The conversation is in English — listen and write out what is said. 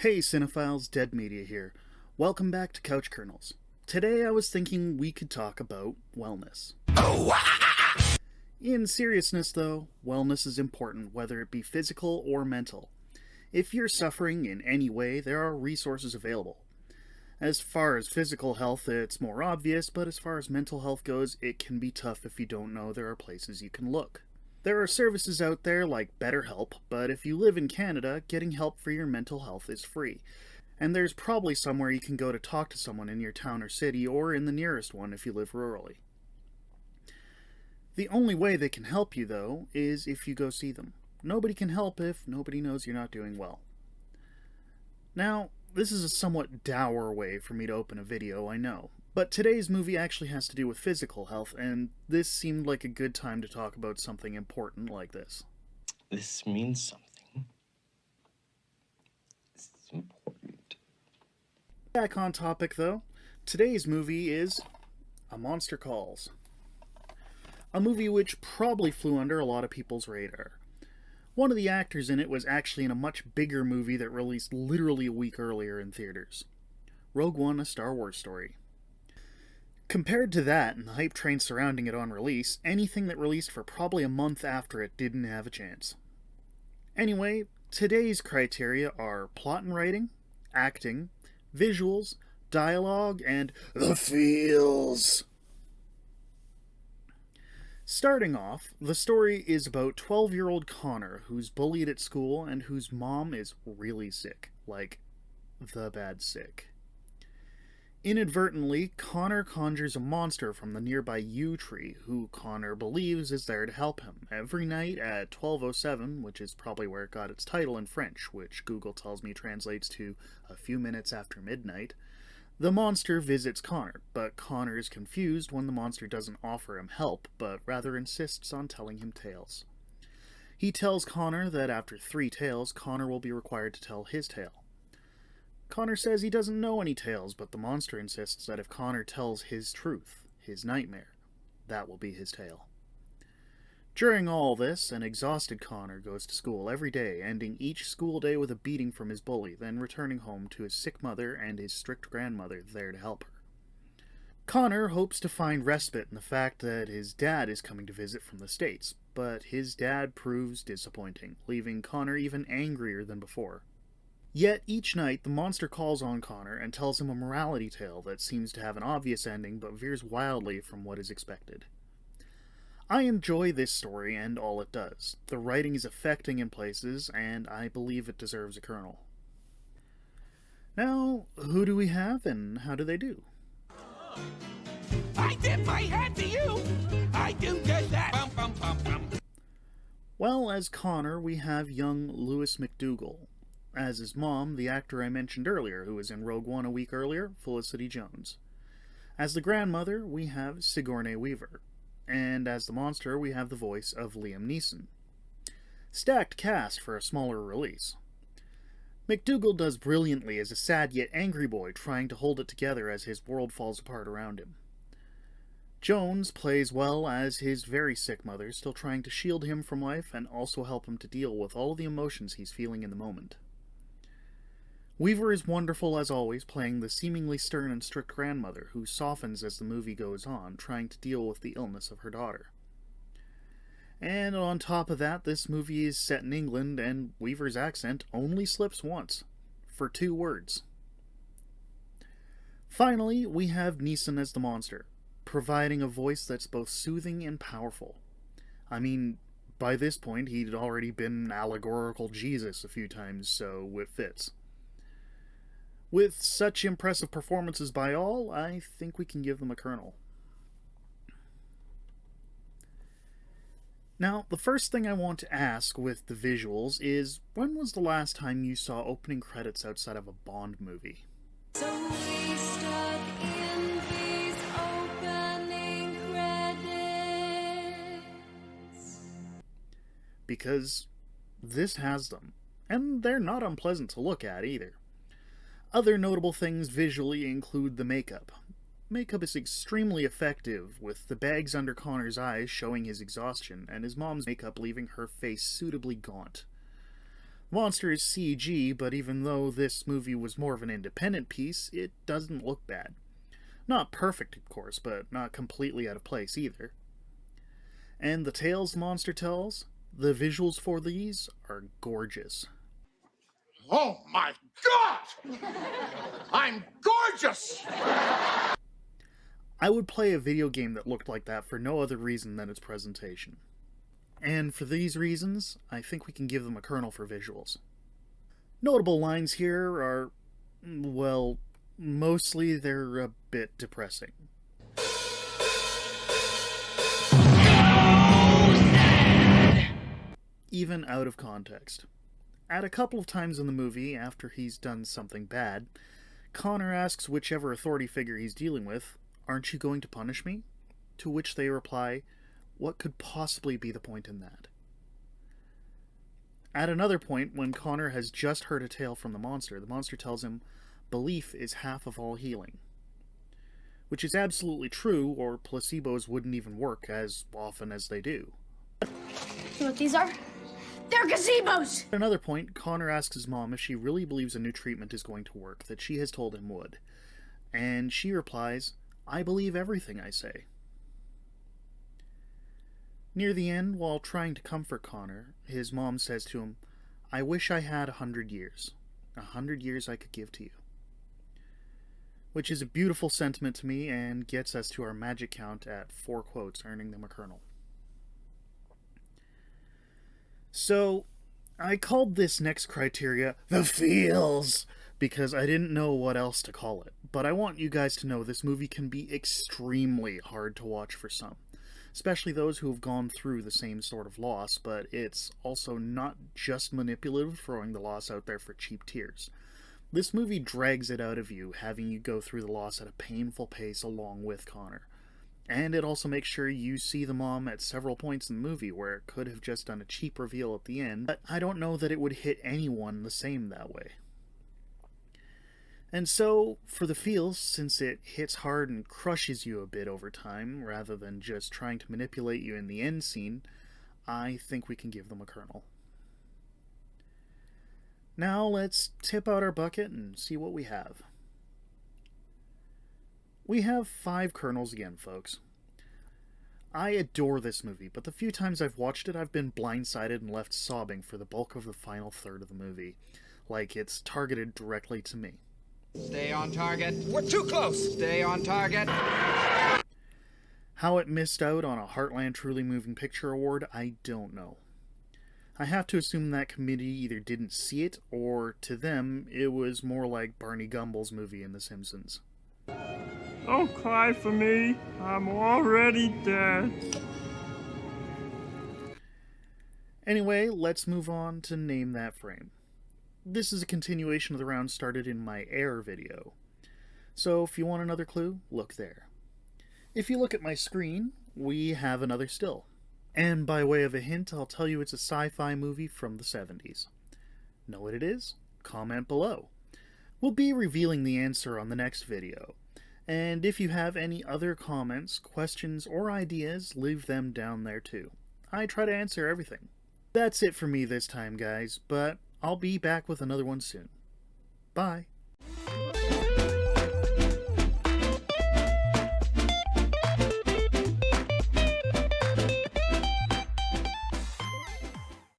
Hey cinephiles, DeadMedia here. Welcome back to Couch Kernels. Today I was thinking we could talk about wellness. In seriousness though, wellness is important whether it be physical or mental. If you're suffering in any way, there are resources available. As far as physical health, it's more obvious, but as far as mental health goes, it can be tough if you don't know there are places you can look. There are services out there like BetterHelp, but if you live in Canada, getting help for your mental health is free. And there's probably somewhere you can go to talk to someone in your town or city, or in the nearest one if you live rurally. The only way they can help you, though, is if you go see them. Nobody can help if nobody knows you're not doing well. Now, this is a somewhat dour way for me to open a video, I know. But today's movie actually has to do with physical health, and this seemed like a good time to talk about something important like this. This means something. This is important. Back on topic, though, today's movie is A Monster Calls. A movie which probably flew under a lot of people's radar. One of the actors in it was actually in a much bigger movie that released literally a week earlier in theaters. Rogue One, A Star Wars Story. Compared to that and the hype train surrounding it on release, anything that released for probably a month after it didn't have a chance. Anyway, today's criteria are plot and writing, acting, visuals, dialogue, and the feels. Starting off, the story is about 12-year-old Connor, who's bullied at school and whose mom is really sick. Like, the bad sick. Inadvertently, Connor conjures a monster from the nearby yew tree, who Connor believes is there to help him. Every night at 12:07, which is probably where it got its title in French, which Google tells me translates to a few minutes after midnight, the monster visits Connor, but Connor is confused when the monster doesn't offer him help, but rather insists on telling him tales. He tells Connor that after 3 tales, Connor will be required to tell his tale. Connor says he doesn't know any tales, but the monster insists that if Connor tells his truth, his nightmare, that will be his tale. During all this, an exhausted Connor goes to school every day, ending each school day with a beating from his bully, then returning home to his sick mother and his strict grandmother there to help her. Connor hopes to find respite in the fact that his dad is coming to visit from the States, but his dad proves disappointing, leaving Connor even angrier than before. Yet each night, the monster calls on Connor and tells him a morality tale that seems to have an obvious ending but veers wildly from what is expected. I enjoy this story and all it does. The writing is affecting in places, and I believe it deserves a kernel. Now, who do we have and how do they do? I tip my hat to you! I do just that! Bum, bum, bum, bum. Well, as Connor, we have young Louis McDougall. As his mom, the actor I mentioned earlier, who was in Rogue One a week earlier, Felicity Jones. As the grandmother, we have Sigourney Weaver. And as the monster, we have the voice of Liam Neeson. Stacked cast for a smaller release. McDougall does brilliantly as a sad yet angry boy trying to hold it together as his world falls apart around him. Jones plays well as his very sick mother, still trying to shield him from life and also help him to deal with all the emotions he's feeling in the moment. Weaver is wonderful as always, playing the seemingly stern and strict grandmother who softens as the movie goes on, trying to deal with the illness of her daughter. And on top of that, this movie is set in England, and Weaver's accent only slips once, for 2 words. Finally, we have Neeson as the monster, providing a voice that's both soothing and powerful. I mean, by this point, he'd already been allegorical Jesus a few times, so it fits. With such impressive performances by all, I think we can give them a kernel. Now, the first thing I want to ask with the visuals is, when was the last time you saw opening credits outside of a Bond movie? So we start in these opening credits. Because this has them, and they're not unpleasant to look at either. Other notable things visually include the makeup. Makeup is extremely effective, with the bags under Connor's eyes showing his exhaustion, and his mom's makeup leaving her face suitably gaunt. Monster is CG, but even though this movie was more of an independent piece, it doesn't look bad. Not perfect, of course, but not completely out of place either. And the tales the monster tells, the visuals for these are gorgeous. Oh my God! I'm gorgeous! I would play a video game that looked like that for no other reason than its presentation. And for these reasons, I think we can give them a kernel for visuals. Notable lines here are, well, mostly they're a bit depressing. Even out of context. At a couple of times in the movie, after he's done something bad, Connor asks whichever authority figure he's dealing with, "Aren't you going to punish me?" To which they reply, "What could possibly be the point in that?" At another point, when Connor has just heard a tale from the monster tells him, "Belief is half of all healing." Which is absolutely true, or placebos wouldn't even work as often as they do. You know what these are? They're gazebos! At another point, Connor asks his mom if she really believes a new treatment is going to work that she has told him would. And she replies, "I believe everything I say." Near the end, while trying to comfort Connor, his mom says to him, "I wish I had 100 years. 100 years I could give to you." Which is a beautiful sentiment to me and gets us to our magic count at 4 quotes, earning them a kernel. So, I called this next criteria the feels because I didn't know what else to call it. But I want you guys to know this movie can be extremely hard to watch for some, especially those who have gone through the same sort of loss, but it's also not just manipulative, throwing the loss out there for cheap tears. This movie drags it out of you, having you go through the loss at a painful pace along with Connor. And it also makes sure you see the mom at several points in the movie where it could have just done a cheap reveal at the end, but I don't know that it would hit anyone the same that way. And so, for the feels, since it hits hard and crushes you a bit over time, rather than just trying to manipulate you in the end scene, I think we can give them a kernel. Now let's tip out our bucket and see what we have. We have 5 kernels again, folks. I adore this movie, but the few times I've watched it, I've been blindsided and left sobbing for the bulk of the final third of the movie, like it's targeted directly to me. Stay on target. We're too close. Stay on target. How it missed out on a Heartland Truly Moving Picture Award, I don't know. I have to assume that committee either didn't see it, or to them, it was more like Barney Gumbel's movie in The Simpsons. Don't cry for me. I'm already dead. Anyway, let's move on to Name That Frame. This is a continuation of the round started in my Air video. So if you want another clue, look there. If you look at my screen, we have another still. And by way of a hint, I'll tell you it's a sci-fi movie from the 70s. Know what it is? Comment below. We'll be revealing the answer on the next video. And if you have any other comments, questions, or ideas, leave them down there too. I try to answer everything. That's it for me this time, guys, but I'll be back with another one soon. Bye.